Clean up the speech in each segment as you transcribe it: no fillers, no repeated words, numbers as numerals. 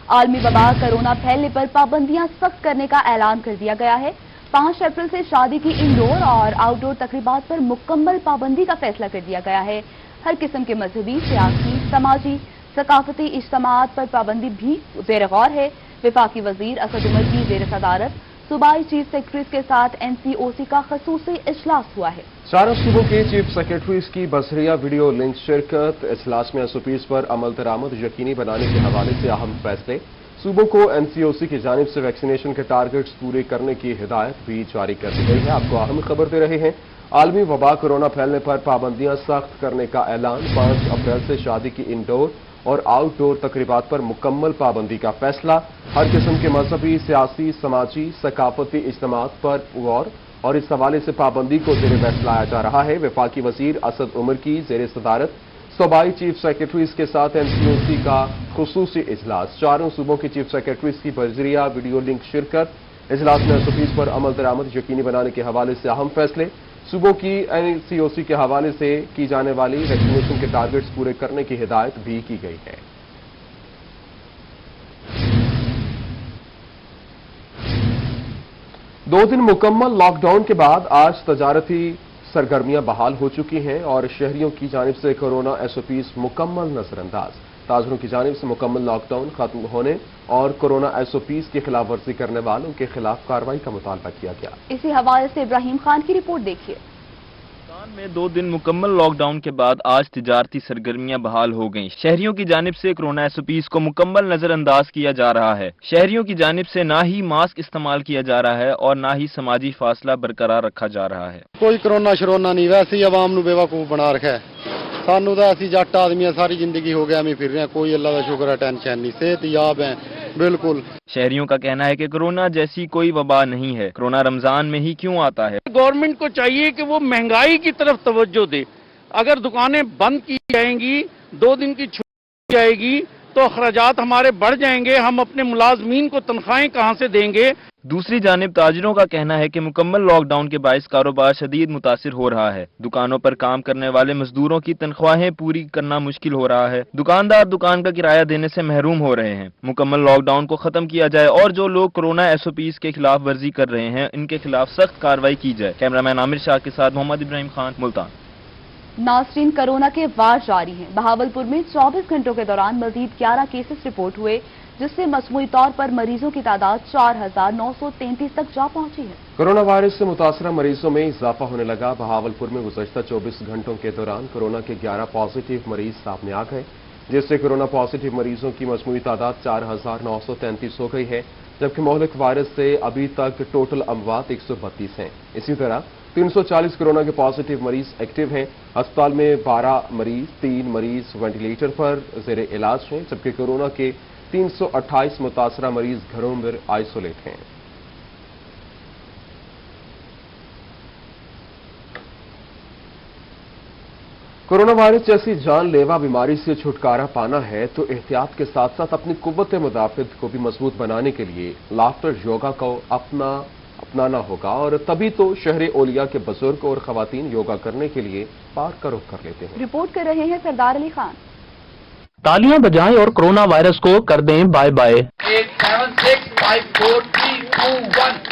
आलमी वबा कोरोना फैलने पर पाबंदियां सख्त करने का ऐलान कर दिया गया है। 5 अप्रैल से शादी की इंडोर और आउटडोर तकरीबात पर मुकम्मल पाबंदी का फैसला कर दिया गया है। हर किस्म के मजहबी, सियासी, समाजी, सकाफती इज्तिमाआत पर पाबंदी भी बेरगौर है। वफाकी वजीर असद उमर की जेर सदारत सूबाई चीफ सेक्रेटरीज के साथ NCOC का खसूसी इजलास हुआ है। चारों सूबों के चीफ सेक्रेटरीज की बसरिया वीडियो लिंक शिरकत। इजलास में SOPs पर अमल दरामद यकीनी बनाने के हवाले से अहम फैसले। सूबों को NCOC की जानिब से वैक्सीनेशन के टारगेट्स पूरे करने की हिदायत भी जारी कर दी गई है। आपको अहम खबर दे रहे हैं। आलमी वबा कोरोना फैलने पर पाबंदियां सख्त करने का ऐलान। 5 अप्रैल से शादी की इंडोर और आउटडोर तकरीबात पर मुकम्मल पाबंदी का फैसला। हर किस्म के मजहबी, सियासी, समाजी, सकाफती इज्तिमाआत पर गौर और इस हवाले से पाबंदी को जेर बहस लाया जा रहा है। वफाकी वजीर असद उमर की जेर सदारत सूबाई चीफ सेक्रेटरीज के साथ NCOC का खुसूसी इजलास। चारों सूबों के चीफ सेक्रेटरीज की बजरिया वीडियो लिंक शिरकत। इजलास में SOPs पर अमल दरामद यकीनी बनाने के हवाले से अहम फैसले। सूबों की NCOC के हवाले से की जाने वाली वैक्सीनेशन के टारगेट्स पूरे करने की हिदायत भी की गई है। 2 दिन मुकम्मल लॉकडाउन के बाद आज तजारती सरगर्मियां बहाल हो चुकी हैं और शहरियों की जानिब से कोरोना SOPs मुकम्मल नजरअंदाज। ताजरों की जानिब से मुकम्मल लॉकडाउन खत्म होने और कोरोना SOPs की खिलाफ वर्जी करने वालों के खिलाफ कार्रवाई का मुतालबा किया गया। इसी हवाले से इब्राहिम खान की रिपोर्ट देखिए। पाकिस्तान में 2 दिन मुकम्मल लॉकडाउन के बाद आज तिजारती सरगर्मियां बहाल हो गईं। शहरियों की जानिब से कोरोना SOPs को मुकम्मल नजरअंदाज किया जा रहा है। शहरियों की जानिब से ना ही मास्क इस्तेमाल किया जा रहा है और ना ही समाजी फासला बरकरार रखा जा रहा है। कोई कोरोना शरोना नहीं, वैसे ही अवाम नूं बेवकूफ बना रखा है। सानू तो असी जट आदमी सारी जिंदगी हो गया, फिर रहे हैं, कोई अल्लाह का शुक्र है टेंशन नहीं, सेहतयाब है बिल्कुल। शहरियों का कहना है कि कोरोना जैसी कोई वबा नहीं है, कोरोना रमजान में ही क्यों आता है। गवर्नमेंट को चाहिए कि वो महंगाई की तरफ तवज्जो दे। अगर दुकानें बंद की जाएंगी, 2 दिन की छुट्टी जाएगी तो अखराजात हमारे बढ़ जाएंगे, हम अपने मुलाजमीन को तनख्वाहें कहां से देंगे। दूसरी जानिब ताजिरों का कहना है कि मुकम्मल लॉकडाउन के बाइस कारोबार शदीद मुतासिर हो रहा है। दुकानों पर काम करने वाले मजदूरों की तनख्वाहें पूरी करना मुश्किल हो रहा है। दुकानदार दुकान का किराया देने से महरूम हो रहे हैं। मुकम्मल लॉकडाउन को खत्म किया जाए और जो लोग कोरोना SOPs के खिलाफ वर्जी कर रहे हैं इनके खिलाफ सख्त कार्रवाई की जाए। कैमरामैन आमिर शाह के साथ मोहम्मद इब्राहिम खान, मुल्तान। नाज़रीन, कोरोना के वार जारी हैं। बहावलपुर में 24 घंटों के दौरान मजीद 11 केसेस रिपोर्ट हुए, जिससे मजमूई तौर पर मरीजों की तादाद 4933 तक जा पहुंची है। कोरोना वायरस से मुतासरा मरीजों में इजाफा होने लगा। बहावलपुर में गुज़श्ता 24 घंटों के दौरान कोरोना के 11 पॉजिटिव मरीज सामने आ गए, जिससे कोरोना पॉजिटिव मरीजों की मजमूई तादाद 4933 हो गई है, जबकि मोहलिक वायरस से अभी तक टोटल अमवात 132 हैं। इसी तरह 340 कोरोना के पॉजिटिव मरीज एक्टिव हैं। अस्पताल में 12 मरीज, 3 मरीज वेंटिलेटर पर जेर इलाज हैं, जबकि कोरोना के 328 मुतासरा मरीज घरों में आइसोलेट हैं। कोरोना वायरस जैसी जानलेवा बीमारी से छुटकारा पाना है तो एहतियात के साथ साथ अपनी कुव्वत मुदाफित को भी मजबूत बनाने के लिए लाफ्टर योगा को अपनाना होगा और तभी तो शहर ओलिया के बुजुर्ग और खवातीन योगा करने के लिए पार्क का रुख कर लेते हैं। रिपोर्ट कर रहे हैं सरदार अली खान। तालियां बजाएं और कोरोना वायरस को कर दें बाय बाय। 8 7 6 5 4 3 2 1।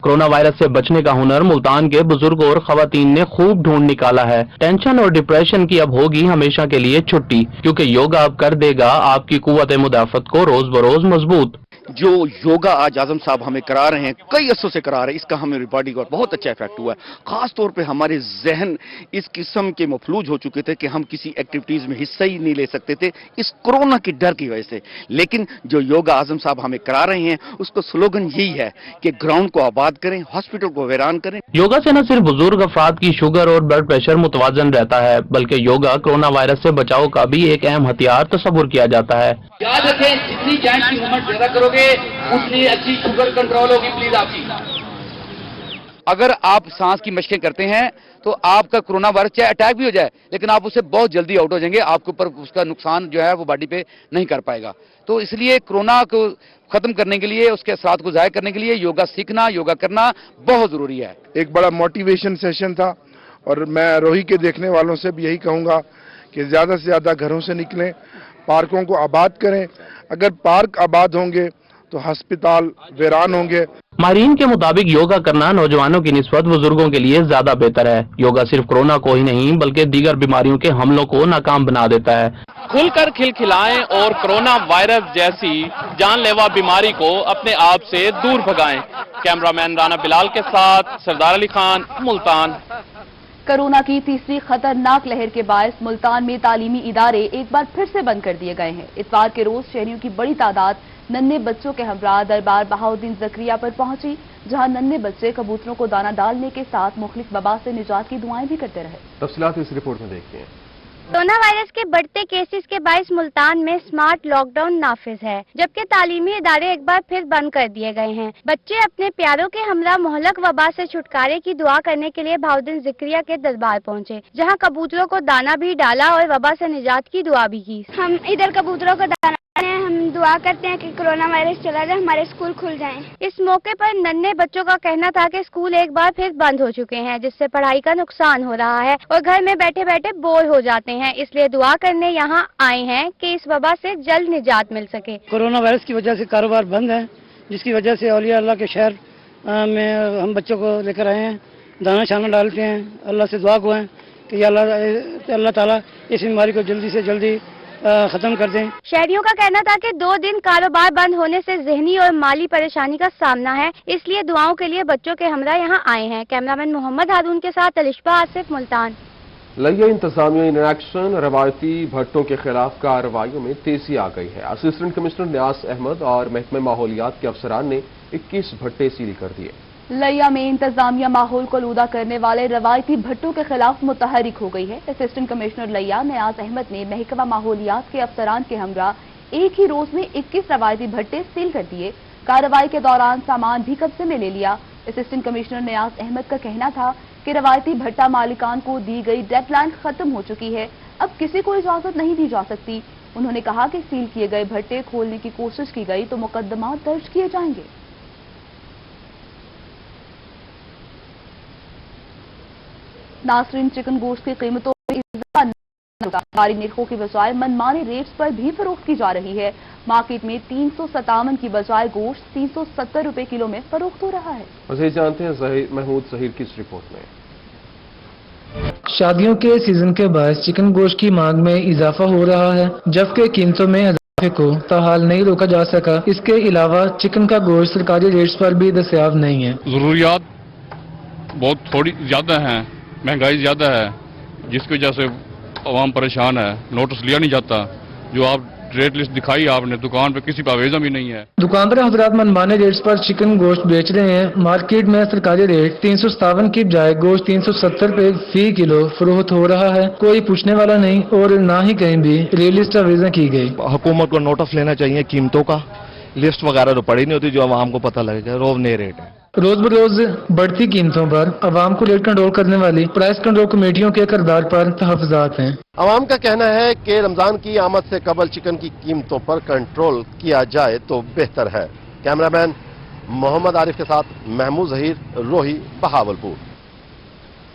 कोरोना वायरस से बचने का हुनर मुल्तान के बुजुर्ग और खवातीन ने खूब ढूंढ निकाला है। टेंशन और डिप्रेशन की अब होगी हमेशा के लिए छुट्टी, क्योंकि योगा अब कर देगा आपकी कुव्वत मुदाफत को रोज बरोज मजबूत। जो योगा आज आजम साहब हमें करा रहे हैं, कई अरसों से करा रहे हैं, इसका हमें बॉडी का बहुत अच्छा इफेक्ट हुआ है। खास तौर पे हमारे जहन इस किस्म के मफलूज हो चुके थे कि हम किसी एक्टिविटीज में हिस्सा ही नहीं ले सकते थे इस कोरोना के डर की वजह से। लेकिन जो योगा आजम साहब हमें करा रहे हैं उसका स्लोगन यही है कि ग्राउंड को आबाद करें, हॉस्पिटल को वीरान करें। योगा से न सिर्फ बुजुर्ग अफराद की शुगर और ब्लड प्रेशर मुतवाजन रहता है, बल्कि योगा कोरोना वायरस से बचाव का भी एक अहम हथियार तस्वुर किया जाता है। याद रखें, जितनी जॉइंट की मूवमेंट ज्यादा करोगे उतनी अच्छी शुगर कंट्रोल होगी। प्लीज आपकी, अगर आप सांस की मशकें करते हैं तो आपका कोरोना वायरस चाहे अटैक भी हो जाए लेकिन आप उससे बहुत जल्दी आउट हो जाएंगे, आपके ऊपर उसका नुकसान जो है वो बॉडी पे नहीं कर पाएगा। तो इसलिए कोरोना को खत्म करने के लिए, उसके असरात को जाहिर करने के लिए योगा सीखना, योगा करना बहुत जरूरी है। एक बड़ा मोटिवेशन सेशन था और मैं रोही के देखने वालों से भी यही कहूंगा कि ज्यादा से ज्यादा घरों से निकलें पार्कों को आबाद करें। अगर पार्क आबाद होंगे तो हस्पताल वीरान होंगे। माहिरीन के मुताबिक योगा करना नौजवानों की निस्बत बुजुर्गों के लिए ज्यादा बेहतर है। योगा सिर्फ कोरोना को ही नहीं बल्कि दीगर बीमारियों के हमलों को नाकाम बना देता है। खुलकर खिलखिलाएं और कोरोना वायरस जैसी जानलेवा बीमारी को अपने आप से दूर भगाएं। कैमरामैन राना बिलाल के साथ सरदार अली खान, मुल्तान। कोरोना की तीसरी खतरनाक लहर के बायस मुल्तान में तालीमी इदारे एक बार फिर से बंद कर दिए गए हैं। इतवार के रोज शहरियों की बड़ी तादाद नन्हे बच्चों के हमरा दरबार बहाउद्दीन जकरिया पर पहुंची, जहां नन्हे बच्चे कबूतरों को दाना डालने के साथ मुख्तलिफ वबा से निजात की दुआएं भी करते रहे। तफसीलात इस रिपोर्ट में देखिए। कोरोना वायरस के बढ़ते केसेस के बायस मुल्तान में स्मार्ट लॉकडाउन नाफिज है, जबकि तालीमी इदारे एक बार फिर बंद कर दिए गए हैं। बच्चे अपने प्यारों के हमरा मुहलक वबा से छुटकारे की दुआ करने के लिए बहाउद्दीन जिक्रिया के दरबार पहुंचे, जहां कबूतरों को दाना भी डाला और वबा से निजात की दुआ भी की। हम इधर कबूतरों को दाना हम दुआ करते हैं कि कोरोना वायरस चला जाए, हमारे स्कूल खुल जाएं। इस मौके पर नन्हे बच्चों का कहना था कि स्कूल एक बार फिर बंद हो चुके हैं, जिससे पढ़ाई का नुकसान हो रहा है और घर में बैठे बैठे बोर हो जाते हैं, इसलिए दुआ करने यहाँ आए हैं कि इस वबा से जल्द निजात मिल सके। कोरोना वायरस की वजह से कारोबार बंद है, जिसकी वजह से औलिया अल्लाह के शहर में हम बच्चों को लेकर आए हैं, दाना शाना डालते हैं। अल्लाह से दुआ को है कि अल्लाह ताला इस बीमारी को जल्दी से जल्दी खत्म कर दें। शहरियों का कहना था कि 2 दिन कारोबार बंद होने से ज़हनी और माली परेशानी का सामना है, इसलिए दुआओं के लिए बच्चों के हमरा यहाँ आए हैं। कैमरामैन मोहम्मद हारून के साथ अलिशबा आसिफ, मुल्तान। लिया इंतजामिया इन एक्शन, रवायती भट्टों के खिलाफ कार्रवाइयों में तेजी आ गई है। असिस्टेंट कमिश्नर न्यास अहमद और महकमे माहौलियात के अफसरान ने 21 भट्टे सील कर दिए। लिया में इंतजामिया माहौल को आलूदा करने वाले रवायती भट्टों के खिलाफ मुतहरिक हो गई है। असिस्टेंट कमिश्नर लिया न्यास अहमद ने महकमा माहौलियात के अफसरान के हमरा एक ही रोज में 21 रवायती भट्टे सील कर दिए। कार्रवाई के दौरान सामान भी कब्जे में ले लिया। असिस्टेंट कमिश्नर न्यास अहमद का कहना था कि रवायती भट्टा मालिकान को दी गई डेडलाइन खत्म हो चुकी है, अब किसी को इजाजत नहीं दी जा सकती। उन्होंने कहा कि सील किए गए भट्टे खोलने की कोशिश की गई तो मुकदमा दर्ज किए जाएंगे। नासरीन, चिकन गोश्त की कीमतों में इजाफा सरकारी निर्खों की बजाय मनमाने रेट्स पर भी फरोख्त की जा रही है। मार्केट में 357 की बजाय गोश्त 370 रुपए किलो में फरोख्त हो रहा है। मज़ीद जानते हैं महमूद ज़हीर की इस रिपोर्ट में। शादियों के सीजन के बाद चिकन गोश्त की मांग में इजाफा हो रहा है, जबकि कीमतों में इजाफे को ताहाल नहीं रोका जा सका। इसके अलावा चिकन का गोश्त सरकारी रेट्स पर भी दस्तयाब नहीं है। जरूरियात बहुत थोड़ी ज्यादा है, महंगाई ज्यादा है, जिसकी वजह से आवाम परेशान है। नोटिस लिया नहीं जाता। जो आप रेट लिस्ट दिखाई आपने, दुकान पे किसी का आवेदन भी नहीं है। दुकानदार हजरात मनमाने रेट्स पर चिकन गोश्त बेच रहे हैं। मार्केट में सरकारी रेट 357 की बजाय गोश्त 370 रुपए फी किलो फरोख्त हो रहा है। कोई पूछने वाला नहीं और ना ही कहीं भी रेट लिस्ट आवेदन की गई। हुकूमत को नोटिस लेना चाहिए कीमतों का। लिस्ट वगैरह तो पड़ी नहीं होती जो आवाम को पता लगेगा। रोज नए रेट है। रोज बरोज बढ़ती कीमतों पर आवाम को रेट कंट्रोल करने वाली प्राइस कंट्रोल कमेटियों के किरदार पर तहफ़्फ़ुज़ात हैं। आवाम का कहना है कि रमजान की आमद से कबल चिकन की कीमतों पर कंट्रोल किया जाए तो बेहतर है। कैमरामैन मोहम्मद आरिफ के साथ महमूद ज़हीर, रोही, बहावलपुर।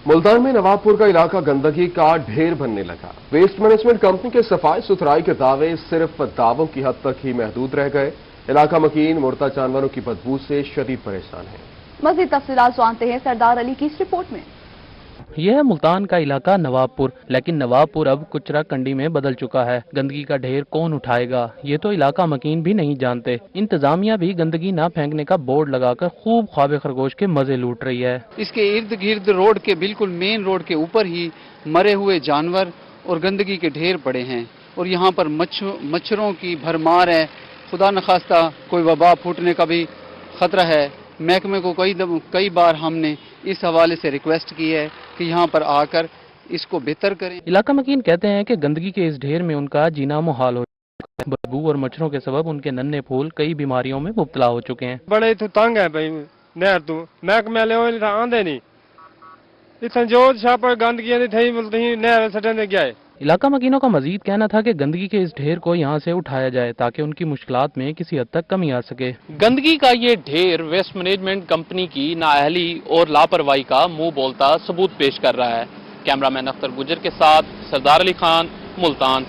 मुल्तान में नवाबपुर का इलाका गंदगी का ढेर बनने लगा। वेस्ट मैनेजमेंट कंपनी के सफाई सुथराई के दावे सिर्फ दावों की हद तक ही महदूद रह गए। इलाका मकीन मुर्दा जानवरों की बदबू से शदीद परेशान है। मज़ीद तफसीलात जानते हैं सरदार अली की इस रिपोर्ट में। यह है मुल्तान का इलाका नवाबपुर, लेकिन नवाबपुर अब कुचरा कंडी में बदल चुका है। गंदगी का ढेर कौन उठाएगा, ये तो इलाका मकीन भी नहीं जानते। इंतजामिया भी गंदगी ना फेंकने का बोर्ड लगाकर खूब ख्वाब खरगोश के मजे लूट रही है। इसके इर्द गिर्द रोड के बिल्कुल मेन रोड के ऊपर ही मरे हुए जानवर और गंदगी के ढेर पड़े हैं और यहाँ पर मच्छरों की भरमार है। खुदा न खास्ता कोई वबा फूटने का भी खतरा है। महकमे को कई बार हमने इस हवाले से रिक्वेस्ट की है कि यहाँ पर आकर इसको बेहतर करें। इलाका मकीन कहते हैं कि गंदगी के इस ढेर में उनका जीना मुहाल हो चुका है। बदबू और मच्छरों के सबब उनके नन्हे फूल कई बीमारियों में मुब्तला हो चुके हैं। बड़े तो तंग है भाई नहर तू महकमे वाले आंदे नहीं इतना जो छापर गंदगी थी बोलती नहर सटने गया है। इलाका मकीनों का मजीद कहना था कि गंदगी के इस ढेर को यहाँ से उठाया जाए ताकि उनकी मुश्किलात में किसी हद तक कमी आ सके। गंदगी का ये ढेर वेस्ट मैनेजमेंट कंपनी की नाअहली और लापरवाही का मुंह बोलता सबूत पेश कर रहा है। कैमरामैन अख्तर गुजर के साथ सरदार अली खान, मुल्तान।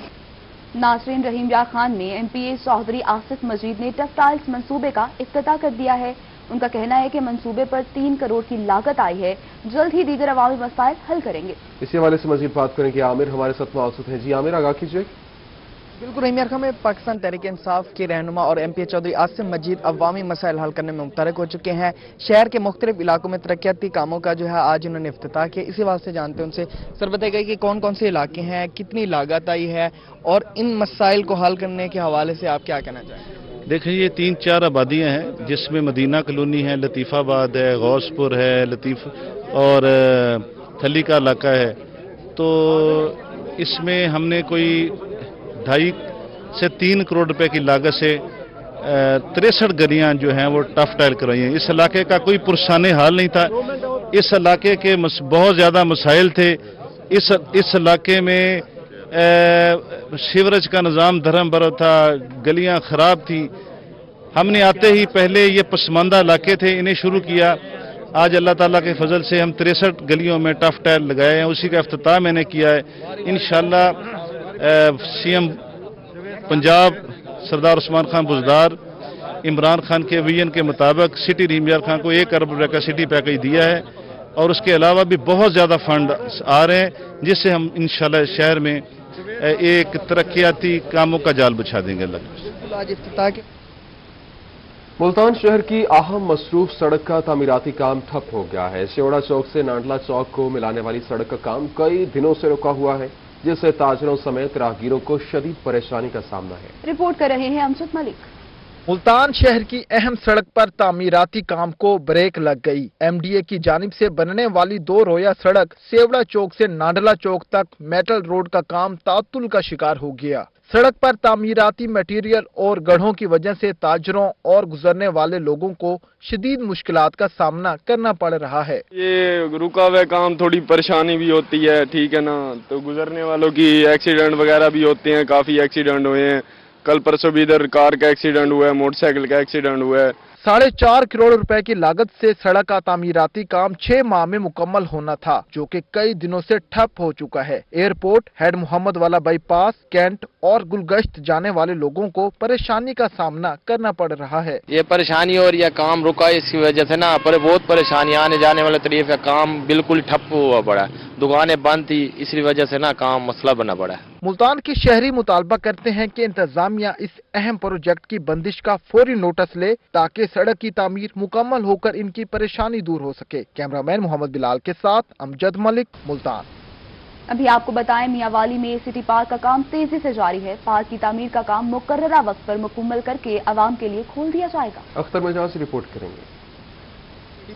नासरीन रहीम यार खान ने एमपीए चौधरी आसिफ मजीद ने टेक्सटाइल्स मंसूबे का इफ्तिताह कर दिया है। उनका कहना है कि मंसूबे पर 3 करोड़ की लागत आई है, जल्द ही दीगर अवामी मसाइल हल करेंगे। इसी हवाले से मजीद बात करेंगे आमिर हमारे साथ मौजूद हैं। जी आमिर, आगाह कीजिए। बिल्कुल रहीम यार खान में पाकिस्तान तहरीक इंसाफ के रहनुमा और एमपीए चौधरी आसिफ मजीद अवामी मसाइल हल करने में मुतहरक हो चुके हैं। शहर के मुख्तलिफ इलाकों में तरक्याती कामों का जो है आज उन्होंने इफ्तिताह किया। इसी वास्ते जानते हैं उनसे। सर बताइएगा कि कौन कौन से इलाके हैं, कितनी लागत आई है और इन मसाइल को हल करने के हवाले से आप क्या कहना चाहेंगे? देखिए, ये 3-4 आबादियाँ हैं जिसमें मदीना कॉलोनी है, लतीफ़ाबाद है, गौसपुर है, लतीफ़ और थली का इलाका है। तो इसमें हमने कोई 2.5 से 3 करोड़ रुपए की लागत से 63 गलियां जो हैं वो टफ टाइल करवाई हैं। इस इलाके का कोई पुरसाने हाल नहीं था। इस इलाके के बहुत ज़्यादा मसाइल थे। इस इलाके में सीवरेज का निज़ाम धर्म भरा था, गलियां खराब थी। हमने आते ही पहले ये पसमानदा इलाके थे, इन्हें शुरू किया। आज अल्लाह ताला के फजल से हम 63 गलियों में टफ टाइल लगाए हैं, उसी का इफ्तिताह मैंने किया है। इंशाअल्लाह सीएम पंजाब सरदार उस्मान खान बुज़दार इमरान खान के विजन के मुताबिक सिटी रहीम यार खान को 1 अरब रुपए का सिटी पैकेज दिया है और उसके अलावा भी बहुत ज़्यादा फंड आ रहे हैं, जिससे हम इंशाअल्लाह शहर में एक तरक्याती कामों का जाल बिछा देंगे। आज इफ्तिताह के मुल्तान शहर की अहम मसरूफ सड़क का तामीराती काम ठप हो गया है। शेवड़ा चौक से नांडला चौक को मिलाने वाली सड़क का काम कई दिनों से रुका हुआ है, जिससे ताजरों समेत राहगीरों को शदीद परेशानी का सामना है। रिपोर्ट कर रहे हैं अमजद मलिक। मुल्तान शहर की अहम सड़क पर तामीराती काम को ब्रेक लग गई। एमडीए की जानिब से बनने वाली 2 रोया सड़क सेवड़ा चौक से नांडला चौक तक मेटल रोड का काम तातुल का शिकार हो गया। सड़क पर तामीराती मटेरियल और गढ़ों की वजह से ताजरों और गुजरने वाले लोगों को शदीद मुश्किलात का सामना करना पड़ रहा है। ये रुका हुआ काम थोड़ी परेशानी भी होती है, ठीक है ना, तो गुजरने वालों की एक्सीडेंट वगैरह भी होते हैं। काफी एक्सीडेंट हुए हैं। कल परसों भी इधर कार का एक्सीडेंट हुआ है, मोटरसाइकिल का एक्सीडेंट हुआ है। 4.5 करोड़ रुपए की लागत से सड़क का तामीराती काम 6 माह में मुकम्मल होना था, जो कि कई दिनों से ठप हो चुका है। एयरपोर्ट, हेड मोहम्मद वाला बाईपास, कैंट और गुलगश्त जाने वाले लोगों को परेशानी का सामना करना पड़ रहा है। ये परेशानी और यह काम रुका है, इसकी वजह से ना पर बहुत परेशानी, आने जाने वाले तरीके का काम बिल्कुल ठप हुआ पड़ा है। दुकानें बंद थी, इसी वजह से ना काम मसला बना पड़ा है। मुल्तान के शहरी मुतालबा करते हैं कि इंतजामिया इस अहम प्रोजेक्ट की बंदिश का फौरी नोटिस ले, ताकि सड़क की तामीर मुकम्मल होकर इनकी परेशानी दूर हो सके। कैमरामैन मोहम्मद बिलाल के साथ अमजद मलिक, मुल्तान। अभी आपको बताएं, मियांवाली में सिटी पार्क का काम तेजी से जारी है। पार्क की तामीर का काम मुकर्ररा वक्त पर मुकम्मल करके आवाम के लिए खोल दिया जाएगा। अख्तर मजाज रिपोर्ट करेंगे।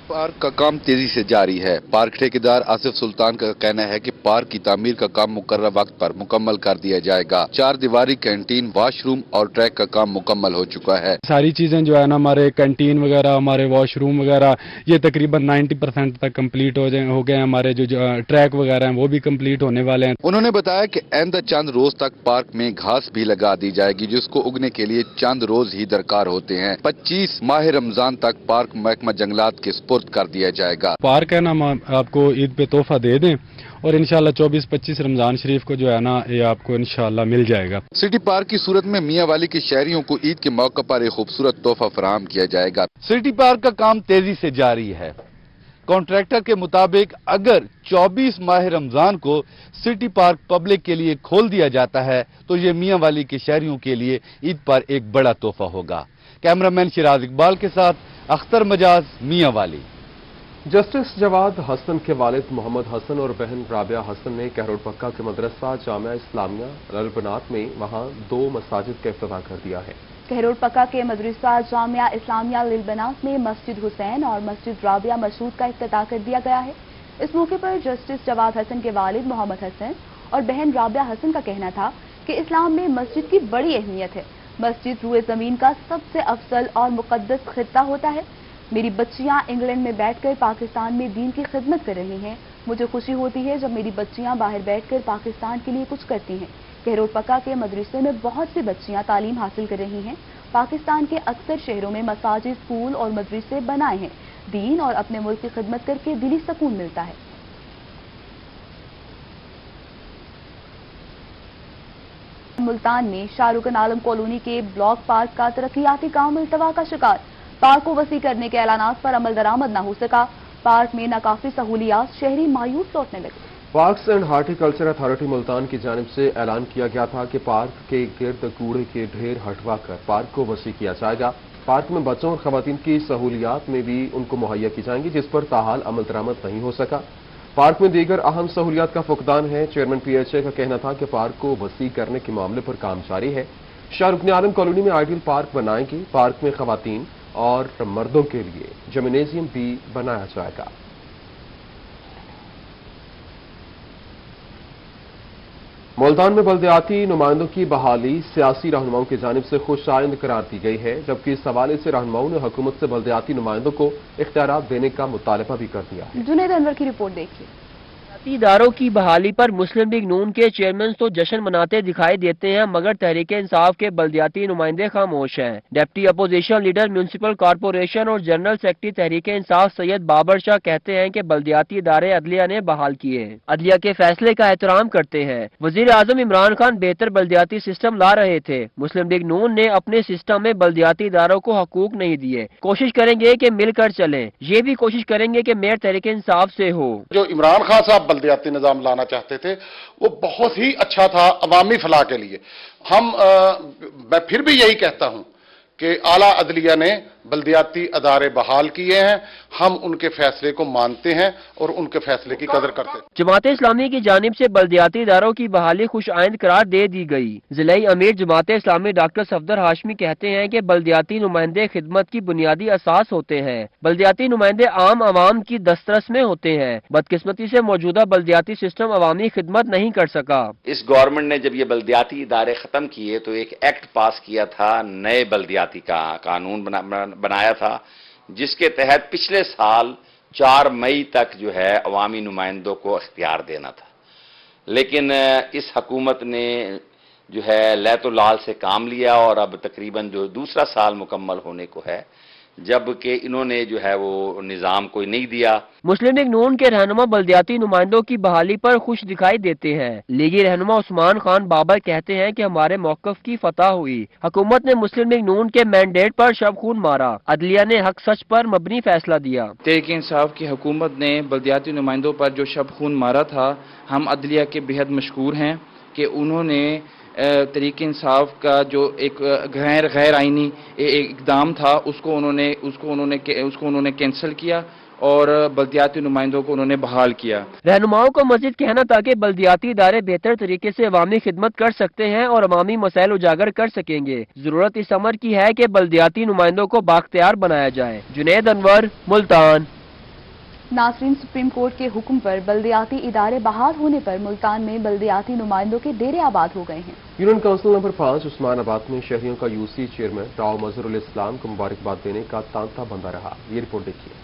पार्क का काम तेजी से जारी है। पार्क ठेकेदार आसिफ सुल्तान का कहना है कि पार्क की तामीर का काम मुकर्रर वक्त पर मुकम्मल कर दिया जाएगा। 4 दीवारी कैंटीन, वॉशरूम और ट्रैक का काम मुकम्मल हो चुका है। सारी चीजें जो है ना, हमारे कैंटीन वगैरह, हमारे वॉशरूम वगैरह, ये तकरीबन 90% तक कंप्लीट हो गए। हमारे जो ट्रैक वगैरह हैं वो भी कंप्लीट होने वाले हैं। उन्होंने बताया कि आइंदा चंद रोज तक पार्क में घास भी लगा दी जाएगी, जिसको उगने के लिए चंद रोज ही दरकार होते हैं। 25 माह रमजान तक पार्क महकमा जंगलात के सुपुर्द कर दिया जाएगा। पार्क है ना, हम आपको ईद पे तोहफा दे दें और इंशाल्लाह 24-25 रमजान शरीफ को जो है ना, ये आपको इंशाल्लाह मिल जाएगा। सिटी पार्क की सूरत में मियांवाली के शहरियों को ईद के मौके पर एक खूबसूरत तोहफा फराहम किया जाएगा। सिटी पार्क का काम तेजी से जारी है। कॉन्ट्रैक्टर के मुताबिक अगर 24 माह रमजान को सिटी पार्क पब्लिक के लिए खोल दिया जाता है तो ये मियांवाली के शहरियों के लिए ईद पर एक बड़ा तोहफा होगा। कैमरामैन शिराज इकबाल के साथ अख्तर मजाज, मियांवाली। जस्टिस जवाद हसन के वालिद मोहम्मद हसन और बहन राबिया हसन ने कहरोड पक्का के मदरसा जामिया इस्लामिया ललबनात में वहां 2 मसाजिद का इफ्तिताह कर दिया है। कहरोड पक्का के मदरसा जामिया इस्लामिया ललबनात में मस्जिद हुसैन और मस्जिद राबिया मशहूद का इफ्तिताह कर दिया गया है। इस मौके पर जस्टिस जवाद हसन के वालिद मोहम्मद हसन और बहन राबिया हसन का कहना था कि इस्लाम में मस्जिद की बड़ी अहमियत है। मस्जिद रूए जमीन का सबसे अफजल और मुकद्दस खित्ता होता है। मेरी बच्चियां इंग्लैंड में बैठकर पाकिस्तान में दीन की खिदमत कर रही हैं। मुझे खुशी होती है जब मेरी बच्चियां बाहर बैठकर पाकिस्तान के लिए कुछ करती हैं। कहरोड पक्का के मदरसे में बहुत सी बच्चियां तालीम हासिल कर रही हैं। पाकिस्तान के अक्सर शहरों में मसाजिद, स्कूल और मदरसे बनाए हैं। दीन और अपने मुल्क की खिदमत करके दिली सुकून मिलता है। मुल्तान में शाहरुख आलम कॉलोनी के ब्लॉक पार्क का तरक्याती काम इल्तवा का शिकार। पार्क को वसी करने के ऐलानात पर अमल दरामद न हो सका। पार्क में नाकाफी सहूलियात, शहरी मायूस लौटने लगे। Parks and horticulture authority Multan की जानिब से ऐलान किया गया था कि पार्क के गिर्द कूड़े के ढेर हटवा कर पार्क को वसी किया जाएगा। पार्क में बच्चों और खवातीन की सहूलियात में भी उनको मुहैया की जाएंगी, जिस पर ताहाल अमल दरामद नहीं हो सका। पार्क में दीगर अहम सहूलियात का फुकदान है। चेयरमैन PHA का कहना था कि पार्क को वसी करने के मामले पर काम जारी है। शाहरुख आलम कॉलोनी में आइडियल पार्क बनाएंगे। पार्क में खवातीन और मर्दों के लिए जिम्नेजियम भी बनाया जाएगा। मुल्तान में बल्दियाती नुमाइंदों की बहाली सियासी रहनुमाओं की जानिब से खुशाइंद करार दी गई है, जबकि इस हवाले से रहनुमाओं ने हुकूमत से बल्दियाती नुमाइंदों को इख्तियारात देने का मुतालबा भी कर दिया है। जुनैद अनवर की रिपोर्ट देखिए। इदारों की बहाली पर मुस्लिम लीग नून के चेयरमैन तो जश्न मनाते दिखाई देते हैं, मगर तहरीक इंसाफ के बल्दियाती नुमाइंदे खामोश हैं। Deputy opposition leader municipal corporation और जनरल सेक्रेटरी तहरीक इंसाफ सैयद बाबर शाह कहते हैं कि बल्दियाती इदारे अदलिया ने बहाल किए हैं, अदलिया के फैसले का एहतराम करते हैं। वजीर आजम इमरान खान बेहतर बल्दियाती सिस्टम ला रहे थे। मुस्लिम लीग नून ने अपने सिस्टम में बल्दियाती इदारों को हकूक नहीं दिए। कोशिश करेंगे कि मिलकर चलें, ये भी कोशिश करेंगे कि मेयर तहरीक इंसाफ से हो। जो इमरान खान साहब बल्दियाती निजाम लाना चाहते थे वो बहुत ही अच्छा था अवामी फलाह के लिए। मैं फिर भी यही कहता हूं कि आला अदलिया ने बल्दियाती अदारे बहाल किए हैं। हम उनके फैसले को मानते हैं और उनके फैसले की कदर करते हैं। जमात इस्लामी की जानिब से बल्दियाती इदारों की बहाली खुश आइंद करार दे दी गई। जिलाई अमीर जमात इस्लामी डॉक्टर सफदर हाशमी कहते हैं कि बल्दियाती नुमाइंदे खिदमत की बुनियादी असास होते हैं। बल्दियाती नुमाइंदे आम आवाम की दस्तरस में होते हैं। बदकिस्मती से मौजूदा बल्दियाती सिस्टम अवामी खिदमत नहीं कर सका। इस गवर्नमेंट ने जब ये बल्दियाती इदारे खत्म किए तो एक एक्ट पास किया था, नए बल्दियाती का कानून बनाया था, जिसके तहत पिछले साल 4 मई तक जो है अवामी नुमाइंदों को इख्तियार देना था। लेकिन इस हुकूमत ने जो है लैतो लाल से काम लिया और अब तकरीबन जो दूसरा साल मुकम्मल होने को है, जबकि इन्होंने जो है वो निज़ाम कोई नहीं दिया। मुस्लिम लीग नून के रहनुमा बल्दियाती नुमाइंदों की बहाली पर खुश दिखाई देते हैं। लीगी रहनुमा उस्मान खान बाबर कहते हैं कि हमारे मौक़िफ़ की फतह हुई। हुकूमत ने मुस्लिम लीग नून के मैंडेट पर शब खून मारा। अदलिया ने हक सच पर मबनी फैसला दिया। तहरीक इंसाफ की हुकूमत ने बल्दियाती नुमाइंदों पर जो शब खून मारा था, हम अदलिया के बेहद मशकूर हैं कि उन्होंने तहरीक इंसाफ का जो एक गैर आइनी इकदाम था उसको उन्होंने कैंसिल किया और बल्दियाती नुमाइंदों को उन्होंने बहाल किया। रहनुमाओं को मजीद कहना था कि बल्दियाती इदारे बेहतर तरीके से अवामी खिदमत कर सकते हैं और अवामी मसाइल उजागर कर सकेंगे। जरूरत इस अमर की है कि बल्दियाती नुमाइंदों को बाख्तियार बनाया जाए। जुनैद अनवर, मुल्तान। नाज़रीन, सुप्रीम कोर्ट के हुक्म पर बल्दियाती इदारे बहाल होने पर मुल्तान में बल्दियाती नुमाइंदों के डेरे आबाद हो गए हैं। यूनियन काउंसिल नंबर 5 उस्मानाबाद में शहरियों का UC चेयरमैन राव मजहरुल इस्लाम को मुबारकबाद देने का तांता बंधा रहा। ये रिपोर्ट देखिए।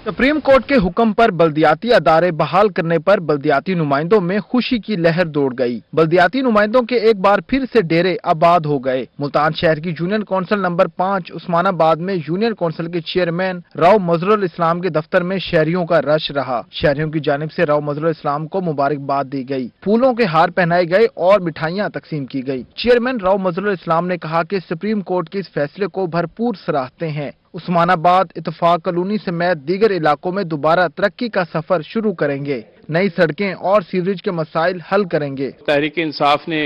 सुप्रीम कोर्ट के हुक्म पर बल्दियाती अदारे बहाल करने पर बल्दियाती नुमाइंदों में खुशी की लहर दौड़ गई। बल्दियाती नुमाइंदों के एक बार फिर से डेरे आबाद हो गए। मुल्तान शहर की यूनियन काउंसिल नंबर 5 उस्मानाबाद में यूनियन काउंसिल के चेयरमैन राव मजहरुल इस्लाम के दफ्तर में शहरियों का रश रहा। शहरियों की जानिब से राव मजहरुल इस्लाम को मुबारकबाद दी गई, फूलों के हार पहनाए गए और मिठाइयाँ तकसीम की गई। चेयरमैन राव मजहरुल इस्लाम ने कहा कि सुप्रीम कोर्ट के इस फैसले को भरपूर सराहते हैं। उस्मानाबाद, इत्तफाक कॉलोनी समेत दीगर इलाकों में दोबारा तरक्की का सफर शुरू करेंगे। नई सड़कें और सीवरेज के मसाइल हल करेंगे। तहरीक इंसाफ ने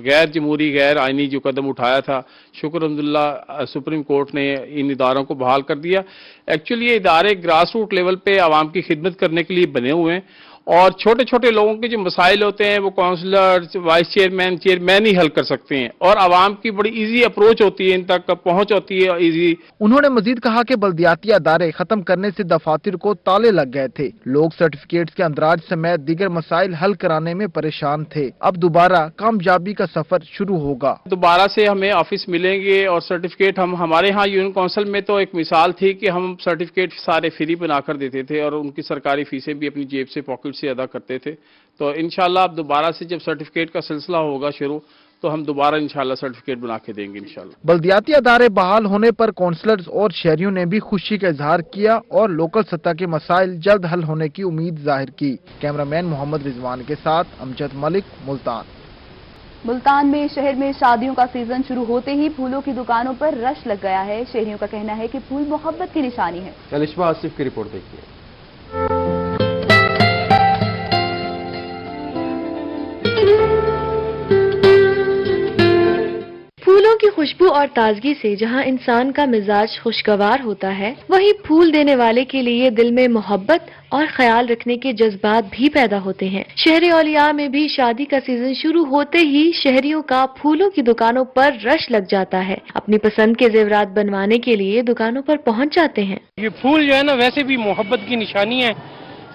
गैर जमहूरी गैर आइनी जो कदम उठाया था, शुक्र अल्हम्दुलिल्लाह सुप्रीम कोर्ट ने इन इदारों को बहाल कर दिया। एक्चुअली ये इदारे ग्रास रूट लेवल पे आवाम की खिदमत करने के लिए बने हुए हैं और छोटे छोटे लोगों के जो मसाइल होते हैं वो काउंसलर, वाइस चेयरमैन ही हल कर सकते हैं और आवाम की बड़ी इजी अप्रोच होती है, इन तक पहुंच होती है इजी। उन्होंने मजीद कहा कि बल्दियाती अदारे खत्म करने से दफातर को ताले लग गए थे। लोग सर्टिफिकेट्स के अंदराज समेत दीगर मसाइल हल कराने में परेशान थे। अब दोबारा कामयाबी का सफर शुरू होगा। दोबारा से हमें ऑफिस मिलेंगे और सर्टिफिकेट हमारे यहाँ यूनियन काउंसिल में तो एक मिसाल थी कि हम सर्टिफिकेट सारे फ्री बनाकर देते थे और उनकी सरकारी फीसें भी अपनी जेब से पॉकेट से अदा करते थे। तो इंशाल्लाह अब दोबारा से जब सर्टिफिकेट का सिलसिला होगा शुरू तो हम दोबारा इंशाल्लाह सर्टिफिकेट बना के देंगे इंशाल्लाह। बल्दियाती अदारे बहाल होने पर काउंसलर्स और शहरियों ने भी खुशी का इजहार किया और लोकल सतह के मसाइल जल्द हल होने की उम्मीद जाहिर की। कैमरामैन मोहम्मद रिजवान के साथ अमजद मलिक, मुल्तान। मुल्तान में शहर में शादियों का सीजन शुरू होते ही फूलों की दुकानों पर रश लग गया है। शहरियों का कहना है कि फूल मोहब्बत की निशानी है। अलिशबा आसिफ की रिपोर्ट देखिए। फूलों की खुशबू और ताजगी से जहां इंसान का मिजाज खुशगवार होता है, वहीं फूल देने वाले के लिए दिल में मोहब्बत और ख्याल रखने के जज्बात भी पैदा होते हैं। शहर औलिया में भी शादी का सीजन शुरू होते ही शहरियों का फूलों की दुकानों पर रश लग जाता है। अपनी पसंद के जेवरात बनवाने के लिए दुकानों पर पहुंच जाते हैं। ये फूल जो है ना वैसे भी मोहब्बत की निशानी है।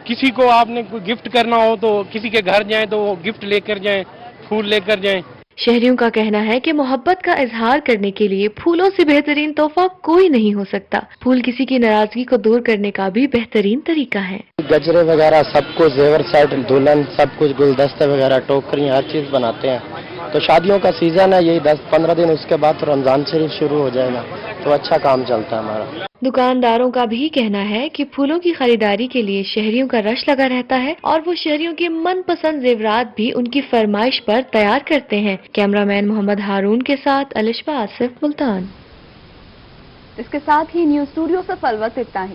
किसी को आपने कोई गिफ्ट करना हो तो किसी के घर जाएं तो वो गिफ्ट लेकर जाएं, फूल लेकर जाएं। शहरियों का कहना है कि मोहब्बत का इजहार करने के लिए फूलों से बेहतरीन तोहफा कोई नहीं हो सकता। फूल किसी की नाराजगी को दूर करने का भी बेहतरीन तरीका है। गजरे वगैरह सब कुछ, जेवर सेट, दुल्हन, सब कुछ, गुलदस्ते वगैरह, टोकरी, हर चीज बनाते हैं। तो शादियों का सीजन है, यही 10-15 दिन, उसके बाद तो रमजान शरीफ शुरू हो जाएगा, तो अच्छा काम चलता है हमारा। दुकानदारों का भी कहना है कि फूलों की खरीदारी के लिए शहरियों का रश लगा रहता है और वो शहरियों के मनपसंद जेवरात भी उनकी फरमाइश पर तैयार करते हैं। कैमरामैन मोहम्मद हारून के साथ अलिशबा आसिफ, मुल्तान। इसके साथ ही न्यूज स्टूडियो से फल वक्त इतना ही।